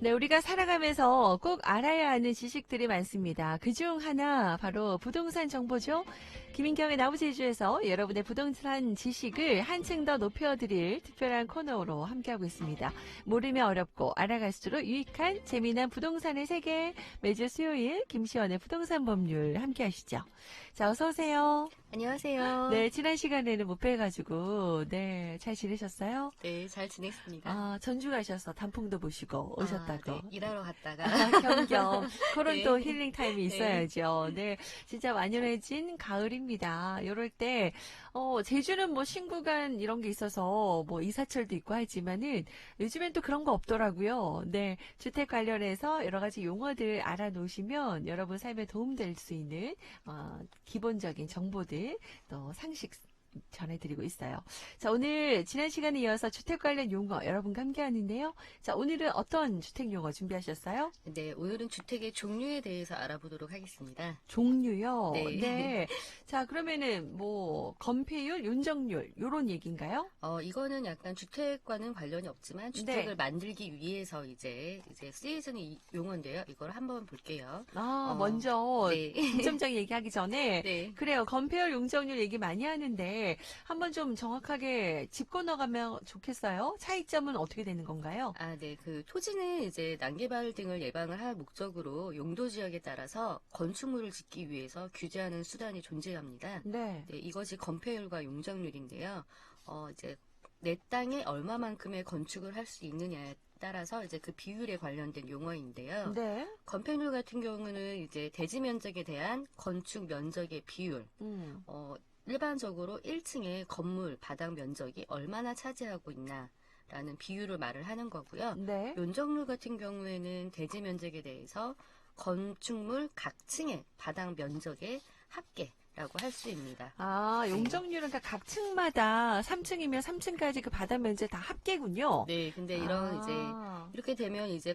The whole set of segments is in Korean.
네, 우리가 살아가면서 꼭 알아야 하는 지식들이 많습니다. 그중 하나 바로 부동산 정보죠. 김인경의 나무제주에서 여러분의 부동산 지식을 한층 더 높여드릴 특별한 코너로 함께하고 있습니다. 모르면 어렵고 알아갈수록 유익한 재미난 부동산의 세계, 매주 수요일 김시원의 부동산 법률 함께하시죠. 자, 어서 오세요. 안녕하세요. 네, 지난 시간에는 못 뵈가지고 네, 잘 지내셨어요? 네, 잘 지냈습니다. 아, 전주 가셔서 단풍도 보시고 오셨다고. 네, 일하러 갔다가. 겸겸 그런 또 네, 힐링 타임이 네. 있어야죠. 네, 진짜 완연해진 가을입니다. 이럴 때 제주는 뭐 신구간 이런 게 있어서 뭐 이사철도 있고 하지만은 요즘엔 또 그런 거 없더라고요. 네, 주택 관련해서 여러 가지 용어들 알아놓으시면 여러분 삶에 도움될 수 있는 기본적인 정보들 또 상식 전해드리고 있어요. 자, 오늘 지난 시간에 이어서 주택 관련 용어 여러분과 함께 하는데요. 자, 오늘은 어떤 주택 용어 준비하셨어요? 네, 오늘은 주택의 종류에 대해서 알아보도록 하겠습니다. 종류요. 네. 네. 자, 그러면은 뭐 건폐율, 윤정률 요런 얘기인가요? 이거는 약간 주택과는 관련이 없지만 주택을 만들기 위해서 이제 쓰여지는 용어인데요. 이걸 한번 볼게요. 먼저 네. 중점적 얘기하기 전에 네. 그래요. 건폐율, 용적률 얘기 많이 하는데 한번 좀 정확하게 짚고 나가면 좋겠어요. 차이점은 어떻게 되는 건가요? 네. 그 토지는 이제 난개발 등을 예방을 할 목적으로 용도 지역에 따라서 건축물을 짓기 위해서 규제하는 수단이 존재합니다. 네. 네, 이것이 건폐율과 용적률인데요. 이제 내 땅에 얼마만큼의 건축을 할 수 있느냐에 따라서 이제 그 비율에 관련된 용어인데요. 네. 건폐율 같은 경우는 이제 대지 면적에 대한 건축 면적의 비율. 일반적으로 1층의 건물 바닥 면적이 얼마나 차지하고 있나라는 비율을 말을 하는 거고요. 네. 용적률 같은 경우에는 대지 면적에 대해서 건축물 각 층의 바닥 면적의 합계라고 할 수 있습니다. 용적률은 그러니까 각 층마다 3층이면 3층까지 그 바닥 면적 다 합계군요. 네, 근데 이런 이렇게 되면 이제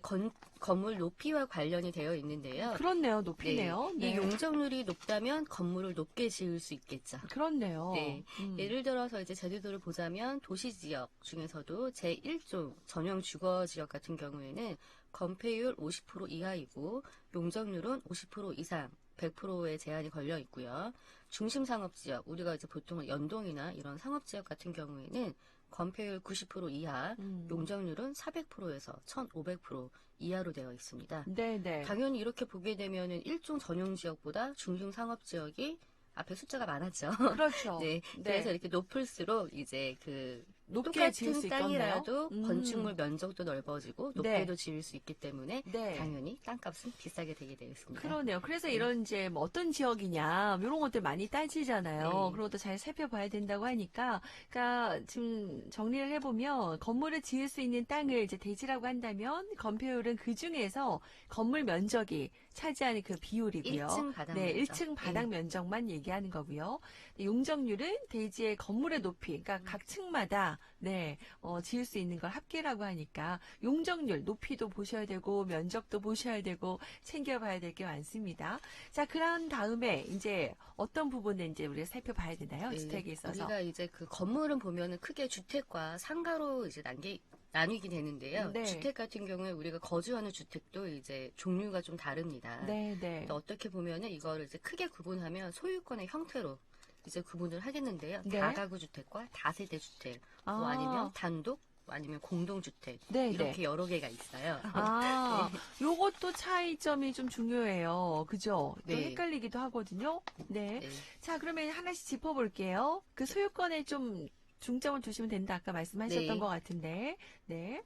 건물 높이와 관련이 되어 있는데요. 그렇네요. 네, 높이네요. 이 용적률이 높다면 건물을 높게 지을 수 있겠죠. 그렇네요. 네. 예를 들어서 이제 제주도를 보자면 도시 지역 중에서도 제1종 전용 주거 지역 같은 경우에는 건폐율 50% 이하이고 용적률은 50% 이상 100%의 제한이 걸려 있고요. 중심 상업 지역, 우리가 이제 보통 연동이나 이런 상업 지역 같은 경우에는 건폐율 90% 이하, 용적률은 400%에서 1,500% 이하로 되어 있습니다. 네네. 당연히 이렇게 보게 되면은 일종 전용 지역보다 중심 상업 지역이 앞에 숫자가 많았죠. 그렇죠. 네. 그래서 이렇게 높을수록 이제 그 높게 지을 수 똑같은 있겠네요. 땅이라도 건축물 면적도 넓어지고 네. 높게도 지을 수 있기 때문에 네. 당연히 땅값은 비싸게 되게 되어 있습니다. 그러네요. 그래서 이런 이제 뭐 어떤 지역이냐 이런 것들 많이 따지잖아요. 네. 그런 것도 잘 살펴봐야 된다고 하니까, 그러니까 지금 정리를 해보면 건물을 지을 수 있는 땅을 이제 대지라고 한다면 건폐율은 그 중에서 건물 면적이 차지하는 그 비율이고요. 1층 바닥 네, 면적. 1층 바닥 면적만 얘기하는 거고요. 용적률은 대지의 건물의 높이, 그러니까 각 층마다 지을 수 있는 걸 합계라고 하니까 용적률, 높이도 보셔야 되고 면적도 보셔야 되고 챙겨봐야 될 게 많습니다. 자, 그런 다음에 이제 어떤 부분을 이제 우리가 살펴봐야 되나요? 주택에 있어서. 우리가 이제 그 건물은 보면은 크게 주택과 상가로 이제 나뉘게 되는데요. 네. 주택 같은 경우에 우리가 거주하는 주택도 이제 종류가 좀 다릅니다. 네. 어떻게 보면은 이거를 이제 크게 구분하면 소유권의 형태로 이제 구분을 하겠는데요. 네. 다가구 주택과 다세대 주택, 뭐 아니면 단독, 아니면 공동주택 네, 이렇게 여러 개가 있어요. 요것도 차이점이 좀 중요해요. 그죠? 또 네. 헷갈리기도 하거든요. 네. 네. 자, 그러면 하나씩 짚어볼게요. 그 소유권에 좀 중점을 두시면 된다. 아까 말씀하셨던 네. 것 같은데. 네.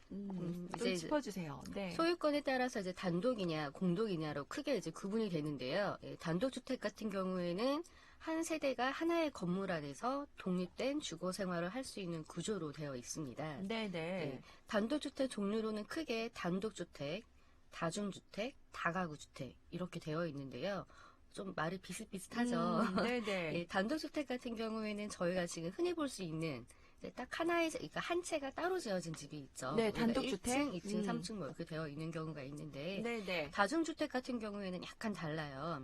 좀 이제 짚어주세요. 네. 소유권에 따라서 이제 단독이냐 공동이냐로 크게 이제 구분이 되는데요. 단독주택 같은 경우에는 한 세대가 하나의 건물 안에서 독립된 주거 생활을 할 수 있는 구조로 되어 있습니다. 네네. 단독주택 종류로는 크게 단독주택, 다중주택, 다가구주택 이렇게 되어 있는데요. 좀 말이 비슷비슷하죠. 네네. 단독주택 같은 경우에는 저희가 지금 흔히 볼 수 있는 이제 딱 하나의, 그러니까 한 채가 따로 지어진 집이 있죠. 네, 우리가 단독주택? 1층, 2층, 3층 뭐 이렇게 되어 있는 경우가 있는데, 네네. 다중주택 같은 경우에는 약간 달라요.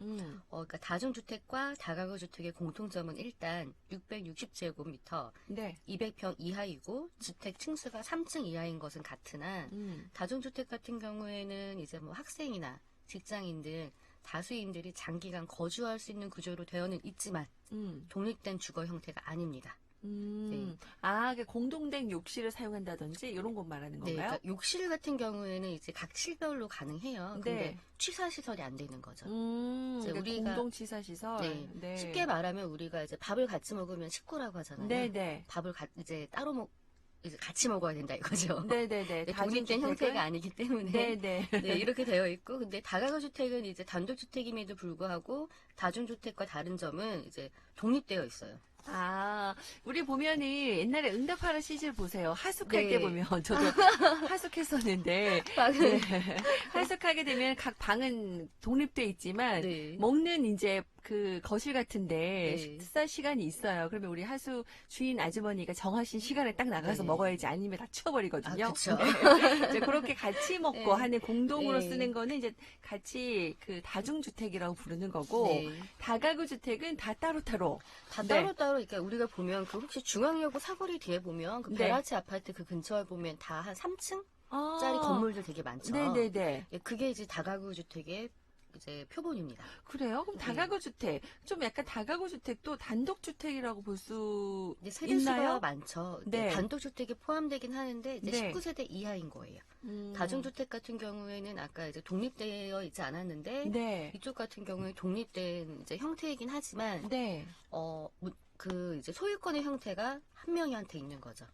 그러니까 다중주택과 다가구 주택의 공통점은 일단 660제곱미터, 네. 200평 이하이고 주택 층수가 3층 이하인 것은 같으나 다중주택 같은 경우에는 이제 뭐 학생이나 직장인 등 다수인들이 장기간 거주할 수 있는 구조로 되어는 있지만 독립된 주거 형태가 아닙니다. 네. 그 공동된 욕실을 사용한다든지 이런 것 말하는 네, 건가요? 그러니까 욕실 같은 경우에는 이제 각 실별로 가능해요. 근데 네. 취사 시설이 안 되는 거죠. 이제 그러니까 우리가 공동치사 시설. 네, 네. 쉽게 말하면 우리가 이제 밥을 같이 먹으면 식구라고 하잖아요. 네네. 밥을 이제 따로 이제 같이 먹어야 된다 이거죠. 네네네. 네, 독립된 형태가 아니기 때문에 네네. 네, 이렇게 되어 있고, 근데 다가구 주택은 이제 단독주택임에도 불구하고 다중주택과 다른 점은 이제 독립되어 있어요. 우리 보면은 옛날에 응답하라 시절 보세요. 하숙할 네. 때 보면 저도 하숙했었는데 방은 네. 하숙하게 되면 각 방은 독립돼 있지만 네. 먹는 이제 그 거실 같은데 네. 식사 시간이 있어요. 그러면 우리 하숙 주인 아주머니가 정하신 시간에 딱 나가서 네. 먹어야지 아니면 다 치워버리거든요. 그쵸. 네. 이제 그렇게 같이 먹고 네. 하는 공동으로 네. 쓰는 거는 이제 같이 그 다중주택이라고 부르는 거고 네. 다가구 주택은 다 따로따로 다 네. 따로따로, 그러니까 우리가 보면 그 혹시 중앙여고 사거리 뒤에 보면 그 네. 베라치 아파트 그 근처에 보면 다 한 3층짜리 건물들 되게 많죠. 네네네. 예, 그게 이제 다가구 주택의 이제 표본입니다. 그래요? 그럼 네. 다가구 주택 좀 약간 다가구 주택도 단독 주택이라고 볼 수 이제 세대수가 있나요? 많죠. 네. 단독주택에 포함되긴 하는데 이제 네. 19세대 이하인 거예요. 다중주택 같은 경우에는 아까 이제 독립되어 있지 않았는데 네. 이쪽 같은 경우에 독립된 이제 형태이긴 하지만 네. 그 이제 소유권의 형태가 한 명한테 있는 거죠.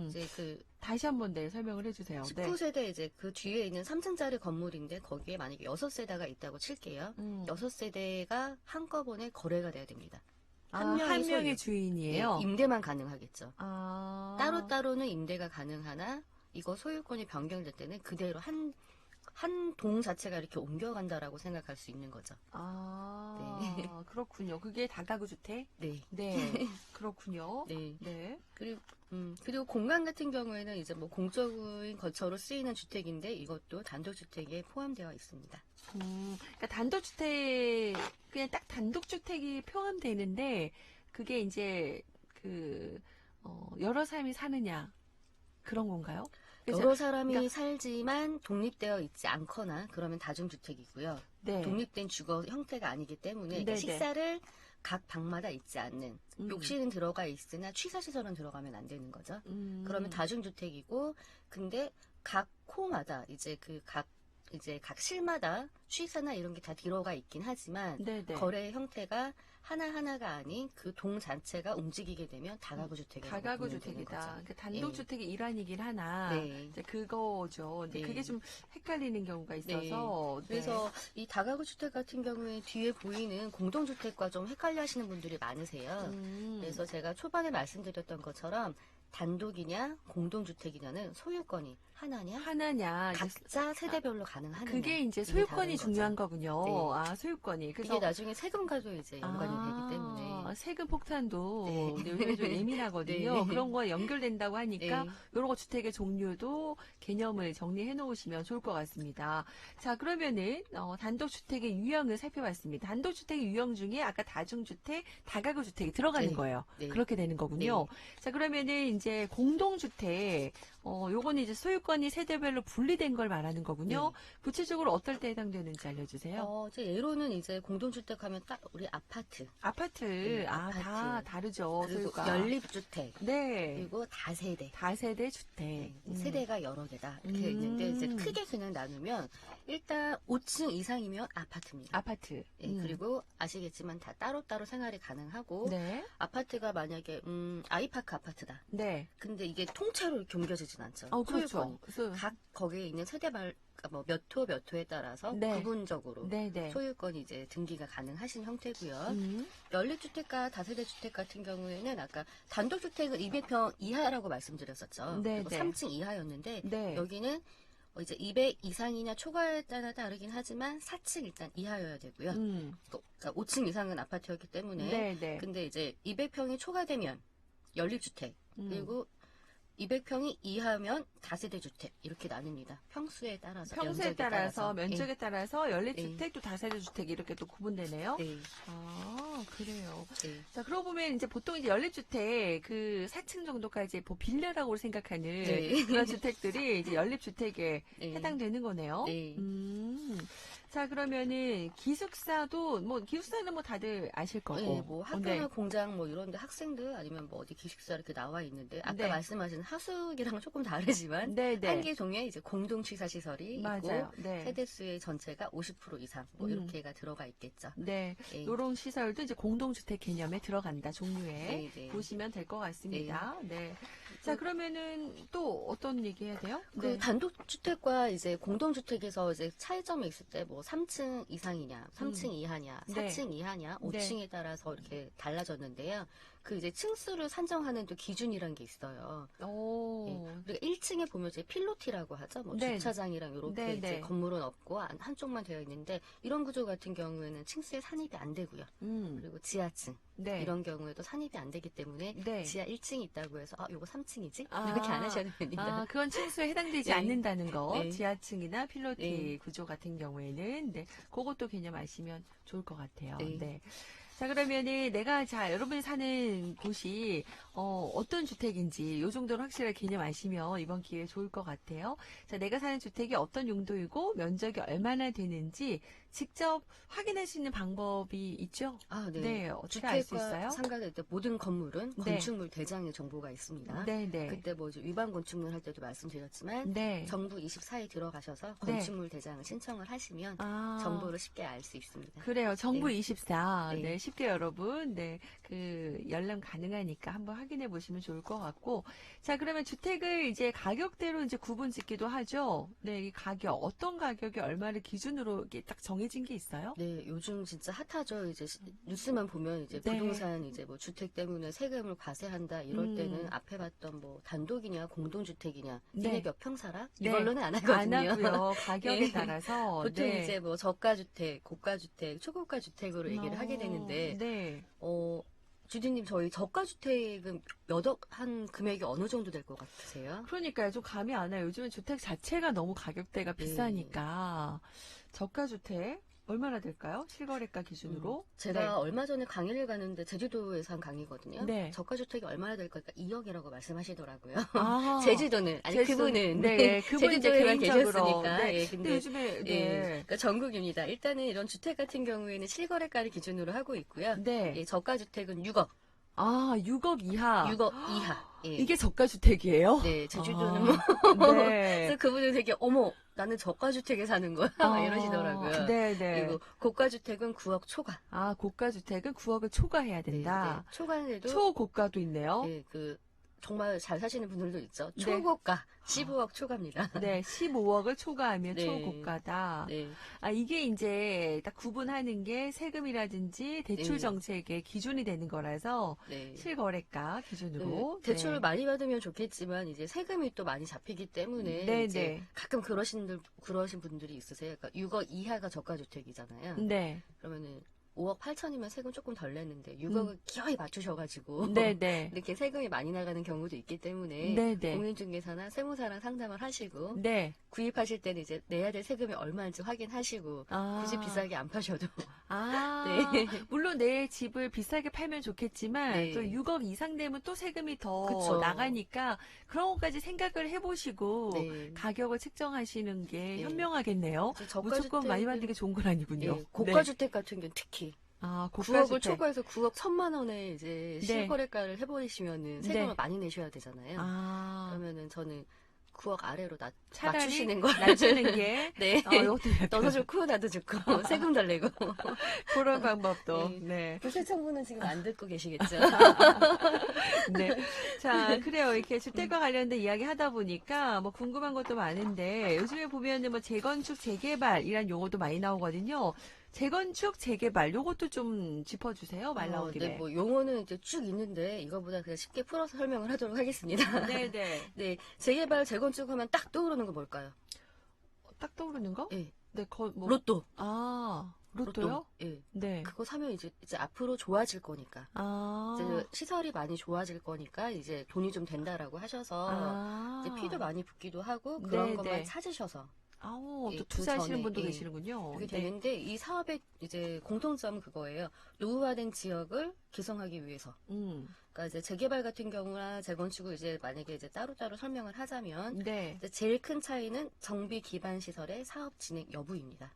이제 그 다시 한번 네, 설명을 해주세요. 네. 19세대 이제 그 뒤에 있는 3층짜리 건물인데 거기에 만약에 6세대가 있다고 칠게요. 6세대가 한꺼번에 거래가 돼야 됩니다. 한 명의 소유. 주인이에요. 네, 임대만 가능하겠죠. 아. 따로따로는 임대가 가능하나 이거 소유권이 변경될 때는 그대로 한 동 자체가 이렇게 옮겨간다라고 생각할 수 있는 거죠. 네. 그렇군요. 그게 다가구 주택? 네. 네. 그렇군요. 네. 네. 그리고 공간 같은 경우에는 이제 뭐 공적인 거처로 쓰이는 주택인데 이것도 단독주택에 포함되어 있습니다. 그러니까 단독주택, 그냥 딱 단독주택이 포함되는데, 그게 이제, 여러 사람이 사느냐, 그런 건가요? 여러 사람이 그러니까- 살지만 독립되어 있지 않거나 그러면 다중주택이고요. 네. 독립된 주거 형태가 아니기 때문에 그러니까 네네. 식사를 각 방마다 있지 않는 음. 욕실은 들어가 있으나 취사시설은 들어가면 안 되는 거죠. 그러면 다중주택이고 근데 각 코마다 이제 각 실마다 취사나 이런 게 다 들어가 있긴 하지만 네네. 거래 형태가 하나하나가 아닌 그 동 자체가 움직이게 되면 다가구 주택이라고 다가구 보면 되는 주택이다. 거죠. 그러니까 단독주택의 일환이긴 하나, 네. 이제 그거죠. 근데 네. 그게 좀 헷갈리는 경우가 있어서. 네. 그래서 이 다가구 주택 같은 경우에 뒤에 보이는 공동주택과 좀 헷갈려 하시는 분들이 많으세요. 그래서 제가 초반에 말씀드렸던 것처럼 단독이냐 공동주택이냐는 소유권이 하나냐 각자 세대별로 가능하느냐 그게 이제 이게 소유권이 다른 거죠. 중요한 거군요. 네. 소유권이. 이게 나중에 세금과도 이제 연관이 되기 때문에 세금 폭탄도 네. 요즘에 좀 예민하거든요. 네. 그런 거에 연결된다고 하니까 네. 이런 거 주택의 종류도 개념을 정리해 놓으시면 좋을 것 같습니다. 자, 그러면은 단독주택의 유형을 살펴봤습니다. 단독주택의 유형 중에 아까 다중주택, 다가구 주택이 들어가는 네. 거예요. 네. 그렇게 되는 거군요. 자, 그러면은 이제 공동주택, 요거는 이제 소유권이 세대별로 분리된 걸 말하는 거군요. 구체적으로 어떨 때 해당되는지 알려주세요. 제 예로는 이제 공동주택 하면 딱 우리 아파트 아파트, 네, 다 아파트. 다르죠. 그리고 소유가. 연립주택 네. 그리고 다세대 다세대 주택. 세대가 여러 개다 이렇게 있는데 이제 크게 그냥 나누면 일단 5층 이상이면 아파트입니다. 아파트. 그리고 아시겠지만 다 따로따로 생활이 가능하고 네. 아파트가 만약에 아이파크 아파트다. 네. 근데 이게 통째로 이렇게 옮겨지진 않죠. 그렇죠. 소유권이. 각 거기에 있는 세대별 뭐 몇 호에 따라서 네. 구분적으로 네네. 소유권이 이제 등기가 가능하신 형태고요. 음. 연립주택과 다세대 주택 같은 경우에는 아까 단독주택은 200평 이하라고 말씀드렸었죠. 네, 그리고 네. 3층 이하였는데 네. 여기는 이제 200 이상이냐 초과에 따라 다르긴 하지만 4층 일단 이하여야 되고요. 음. 그러니까 5층 이상은 아파트였기 때문에 네네. 근데 이제 200평이 초과되면 연립주택, 그리고 200평이 이하면 다세대 주택 이렇게 나뉩니다. 평수에 따라서, 평수에 면적에 따라서, 따라서. 면적에 따라서 예. 연립주택 또 다세대 주택 이렇게 또 구분되네요. 네. 아, 그래요. 네. 자, 그러고 보면 이제 보통 이제 연립주택 그 4층 정도까지 뭐 빌라라고 생각하는 네. 그런 주택들이 이제 연립주택에 네. 해당되는 거네요. 네. 자, 그러면은 기숙사도 뭐 기숙사는 뭐 다들 아실 거고. 네, 뭐 학교나 네. 공장 뭐 이런데 학생들 아니면 뭐 어디 기숙사 이렇게 나와 있는데 아까 네. 말씀하신 하숙이랑 조금 다르지만 네, 네. 한 개 종류의 이제 공동 취사 시설이 맞아요. 있고 네. 세대수의 전체가 50% 이상 뭐 이렇게가 들어가 있겠죠. 네. 네. 요런 시설도 이제 공동주택 개념에 들어간다, 종류에. 네, 네. 보시면 될 것 같습니다. 네. 자, 그러면은 또 어떤 얘기 해야 돼요? 그 네. 단독주택과 이제 공동주택에서 이제 차이점이 있을 때 뭐 3층 이상이냐, 3층 이하냐, 네. 4층 이하냐, 네. 5층에 따라서 이렇게 달라졌는데요. 그 이제 층수를 산정하는 또 기준이란 게 있어요. 오. 예. 우리가 1층에 보면 이제 필로티라고 하죠. 뭐 네. 주차장이랑 이렇게 네, 이제 네. 건물은 없고 한쪽만 되어 있는데 이런 구조 같은 경우에는 층수에 산입이 안 되고요. 그리고 지하층 네. 이런 경우에도 산입이 안 되기 때문에 네. 지하 1층이 있다고 해서 요거 3층이지? 아. 이렇게 안 하셔도 됩니다. 아, 그건 층수에 해당되지 네. 않는다는 거. 네. 지하층이나 필로티 네. 구조 같은 경우에는, 네. 그것도 개념 아시면 좋을 것 같아요. 네. 네. 자, 그러면은 자, 여러분이 사는 곳이, 어떤 주택인지, 요 정도는 확실하게 개념 아시면 이번 기회에 좋을 것 같아요. 자, 내가 사는 주택이 어떤 용도이고, 면적이 얼마나 되는지, 직접 확인할 수 있는 방법이 있죠? 아, 네. 네, 어떻게 알 수 있어요? 주택과 상가될 때 모든 건물은 네. 건축물 대장의 정보가 있습니다. 네, 네. 그때 뭐 이제 위반 건축물 할 때도 말씀드렸지만 네. 정부 24에 들어가셔서 네. 건축물 대장을 신청을 하시면 아. 정보를 쉽게 알 수 있습니다. 그래요. 정부 네. 24. 네. 네. 쉽게 여러분, 네. 열람 가능하니까 한번 확인해 보시면 좋을 것 같고. 자, 그러면 주택을 이제 가격대로 이제 구분 짓기도 하죠. 네. 이 가격, 어떤 가격이 얼마를 기준으로 이렇게 딱 정해진 게 있어요? 네, 요즘 진짜 핫하죠. 이제 뉴스만 보면 이제 네. 부동산 이제 뭐 주택 때문에 세금을 과세한다 이럴 때는 앞에 봤던 뭐 단독이냐 공동주택이냐 네. 니네 몇 평 살아? 네. 이걸로는 안 안 하거든요. 하고요. 가격에 네. 따라서. 보통 네. 이제 뭐 저가주택, 고가주택, 초고가주택으로 얘기를 하게 되는데 네. 주디님 저희 저가주택은 한 금액이 어느 정도 될 것 같으세요? 그러니까요. 좀 감이 안 와요. 요즘은 주택 자체가 너무 가격대가 비싸니까. 저가 주택 얼마나 될까요? 실거래가 기준으로? 제가 네. 얼마 전에 강의를 가는데 제주도에서 한 강의거든요. 네. 저가주택이 얼마나 될 거니까 2억이라고 말씀하시더라고요. 아. 제주도는 제주도. 그분은 네, 그분 이제 제주도에만 개인적으로. 계셨으니까. 네. 예, 근데 요즘에, 네. 예, 그러니까 전국입니다. 일단은 이런 주택 같은 경우에는 실거래가를 기준으로 하고 있고요. 네. 예, 저가주택은 6억, 아, 6억 이하. 6억 이하. 예. 이게 저가 주택이에요? 네, 제주도는 아, 뭐. 네. 그래서 그분은 되게 어머 나는 저가주택에 사는 거야 막 이러시더라고요. 네, 네. 그리고 고가주택은 9억 초과. 아, 고가 주택은 9억을 초과해야 된다. 네, 네. 초과해도 초고가도 있네요. 예, 정말 잘 사시는 분들도 있죠. 네. 초고가 15억 초과입니다. 네, 15억을 초과하면 네. 초고가다. 네. 아, 이게 이제 딱 구분하는 게 세금이라든지 대출 네. 정책의 기준이 되는 거라서 네. 실거래가 기준으로. 네, 대출을 네. 많이 받으면 좋겠지만 이제 세금이 또 많이 잡히기 때문에 네, 이제 네. 가끔 그러신 분들이 있으세요. 그러니까 6억 이하가 저가주택이잖아요. 네. 그러면은 5억 8천이면 세금 조금 덜 내는데 6억을 기어이 맞추셔가지고 네, 네. 이렇게 세금이 많이 나가는 경우도 있기 때문에 네, 네. 공인중개사나 세무사랑 상담을 하시고 네. 구입하실 때는 이제 내야 될 세금이 얼마인지 확인하시고 아. 굳이 비싸게 안 파셔도 아, 네. 물론 내 집을 비싸게 팔면 좋겠지만 네. 또 6억 이상 되면 또 세금이 더 그쵸. 나가니까 그런 것까지 생각을 해보시고 네. 가격을 책정하시는 게 네. 현명하겠네요. 그래서 무조건 많이 받는 게 좋은 건 아니군요. 예, 고가주택 같은 경우는 특히 아, 9억을 고가주택. 초과해서 9억 1천만 원에 이제 네. 실거래가를 해버리시면은 세금을 네. 많이 내셔야 되잖아요. 아, 그러면은 저는 9억 아래로 차라리 맞추시는 걸 낮추는 게 네. 이것도 약간 너도 좋고 나도 좋고 세금 덜 내고 그런 방법도. 네. 네. 국세청부는 지금 안 듣고 계시겠죠? 네. 자, 그래요. 이렇게 주택과 관련된 이야기 하다 보니까 뭐 궁금한 것도 많은데 요즘에 보면은 뭐 재건축, 재개발이란 용어도 많이 나오거든요. 재건축, 재개발 요것도 좀 짚어주세요. 말 나온 김에. 네, 뭐 용어는 이제 쭉 있는데 이거보다 그냥 쉽게 풀어서 설명을 하도록 하겠습니다. 네, 네. 네, 재개발, 재건축 하면 딱 떠오르는 거 뭘까요? 딱 떠오르는 거? 네, 네, 뭐. 로또. 아, 로또요? 예. 네. 그거 사면 이제 앞으로 좋아질 거니까. 아. 이제 시설이 많이 좋아질 거니까 이제 돈이 좀 된다라고 하셔서 아. 이제 피도 많이 붓기도 하고 그런 것만 찾으셔서 아우, 예, 또 그 투자하시는 전에, 분도 예, 계시는군요. 그게 네. 되는데 이 사업의 이제 공통점은 그거예요. 노후화된 지역을 개성하기 위해서. 그러니까 이제 재개발 같은 경우나 재건축을 이제 만약에 이제 따로따로 설명을 하자면 네. 이제 제일 큰 차이는 정비 기반 시설의 사업 진행 여부입니다.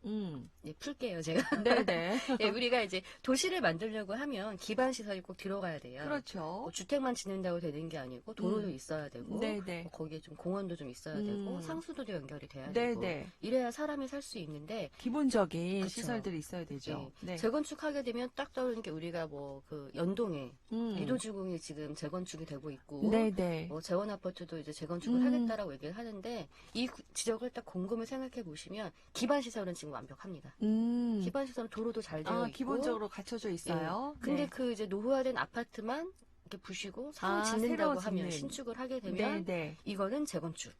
예, 풀게요, 제가. 네네. 예, 우리가 이제 도시를 만들려고 하면 기반 시설이 꼭 들어가야 돼요. 그렇죠. 뭐 주택만 짓는다고 되는 게 아니고 도로도 있어야 되고 네네. 뭐 거기에 좀 공원도 좀 있어야 되고 상수도도 연결이 돼야 되고 네네. 이래야 사람이 살 수 있는데 기본적인 그쵸. 시설들이 있어야 되죠. 예, 네. 재건축하게 되면 딱 떠오르는 게 우리가 뭐 그 연동에 음. 이도주공이 지금 재건축이 되고 있고 네네. 뭐 재원 아파트도 이제 재건축을 하겠다라고 얘기를 하는데 이 지역을 딱 곰곰이 생각해 보시면 기반 시설은 지금 완벽합니다. 기반 시설은 도로도 잘 되어 있고 기본적으로 갖춰져 있어요. 예. 근데 네. 그 이제 노후화된 아파트만 이렇게 부시고 새로 짓는다고 하면 신축을 하게 되면 네네. 이거는 재건축.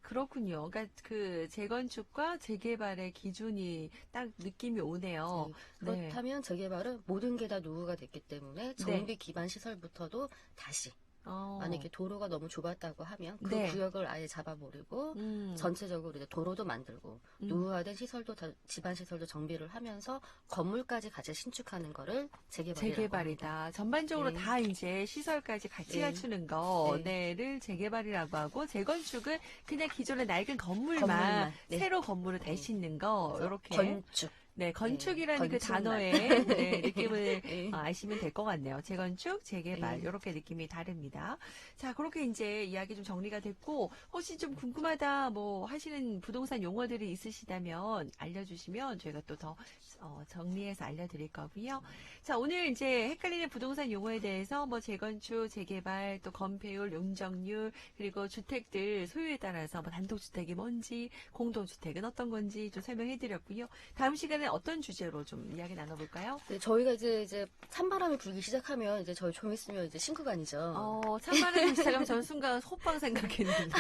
그렇군요. 그러니까 그 재건축과 재개발의 기준이 딱 느낌이 오네요. 예. 그렇다면 재개발은 모든 게 다 노후가 됐기 때문에 정비 기반 시설부터도 다시 만약에 도로가 너무 좁았다고 하면 그 네. 구역을 아예 잡아버리고 전체적으로 이제 도로도 만들고 노후화된 시설도 집안 시설도 정비를 하면서 건물까지 같이 신축하는 거를 재개발이다. 전반적으로 다 이제 시설까지 같이 갖추는 거를 재개발이라고 하고 재건축은 그냥 기존의 낡은 건물만 새로 건물을 다시 짓는 거 이렇게 건축. 네, 건축이라는 그 건축만. 단어의 느낌을 아시면 될 것 같네요. 재건축, 재개발 이렇게 느낌이 다릅니다. 자, 그렇게 이제 이야기 좀 정리가 됐고 혹시 좀 궁금하다 뭐 하시는 부동산 용어들이 있으시다면 알려주시면 저희가 또 더 정리해서 알려드릴 거고요. 자, 오늘 이제 헷갈리는 부동산 용어에 대해서 뭐 재건축, 재개발, 또 건폐율, 용적률 그리고 주택들 소유에 따라서 뭐 단독주택이 뭔지, 공동주택은 어떤 건지 좀 설명해드렸고요. 다음 시간에 어떤 주제로 좀 이야기 나눠볼까요? 네, 저희가 이제 찬바람이 불기 시작하면 이제 저희 좀 있으면 이제 신고간이죠. 찬바람이 시작하면 저는 순간 호빵 생각했는데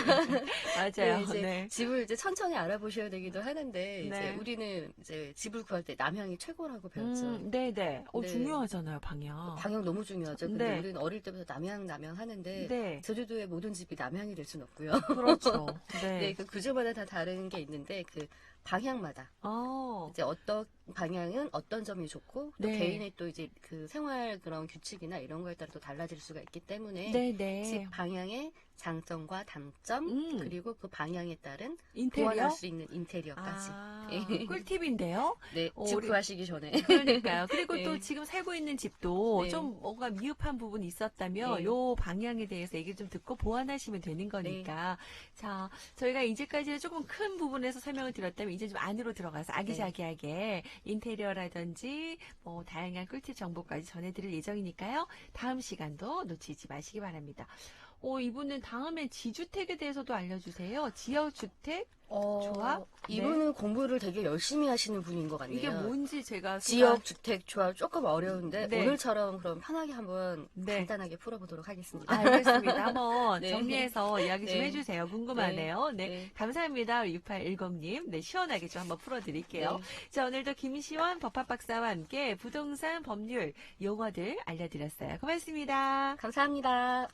맞아요. 이제 집을 이제 천천히 알아보셔야 되기도 하는데 이제 우리는 이제 집을 구할 때 남향이 최고라고 배웠죠. 네네. 중요하잖아요, 방향. 방향 너무 중요하죠. 근데 우리는 어릴 때부터 남향 하는데 제주도의 모든 집이 남향이 될 수는 없고요. 그렇죠. 네, 그 구조마다 다 다른 게 있는데 그 방향마다 이제 어떤 방향은 어떤 점이 좋고 또 개인의 또 이제 그 생활 그런 규칙이나 이런 거에 따라 또 달라질 수가 있기 때문에 집 방향의 장점과 단점 그리고 그 방향에 따른 보완할 수 있는 인테리어까지 꿀팁인데요. 네, 집 구하시기 전에 그러니까요. 그리고 또 지금 살고 있는 집도 좀 뭔가 미흡한 부분이 있었다면 요 방향에 대해서 얘기를 좀 듣고 보완하시면 되는 거니까 자, 저희가 이제까지 조금 큰 부분에서 설명을 드렸다면 이제 좀 안으로 들어가서 아기자기하게 인테리어라든지 뭐 다양한 꿀팁 정보까지 전해드릴 예정이니까요. 다음 시간도 놓치지 마시기 바랍니다. 이분은 다음에 지주택에 대해서도 알려주세요. 지역주택 조합? 이분은 공부를 되게 열심히 하시는 분인 것 같네요. 이게 뭔지 제가 지역주택 조합 조금 어려운데 오늘처럼 그럼 편하게 한번 간단하게 풀어보도록 하겠습니다. 알겠습니다. 한번 정리해서 이야기 좀 해주세요. 궁금하네요. 감사합니다. 6810님. 시원하게 좀 한번 풀어드릴게요. 자, 오늘도 김시원 법학박사와 함께 부동산 법률 용어들 알려드렸어요. 고맙습니다. 감사합니다.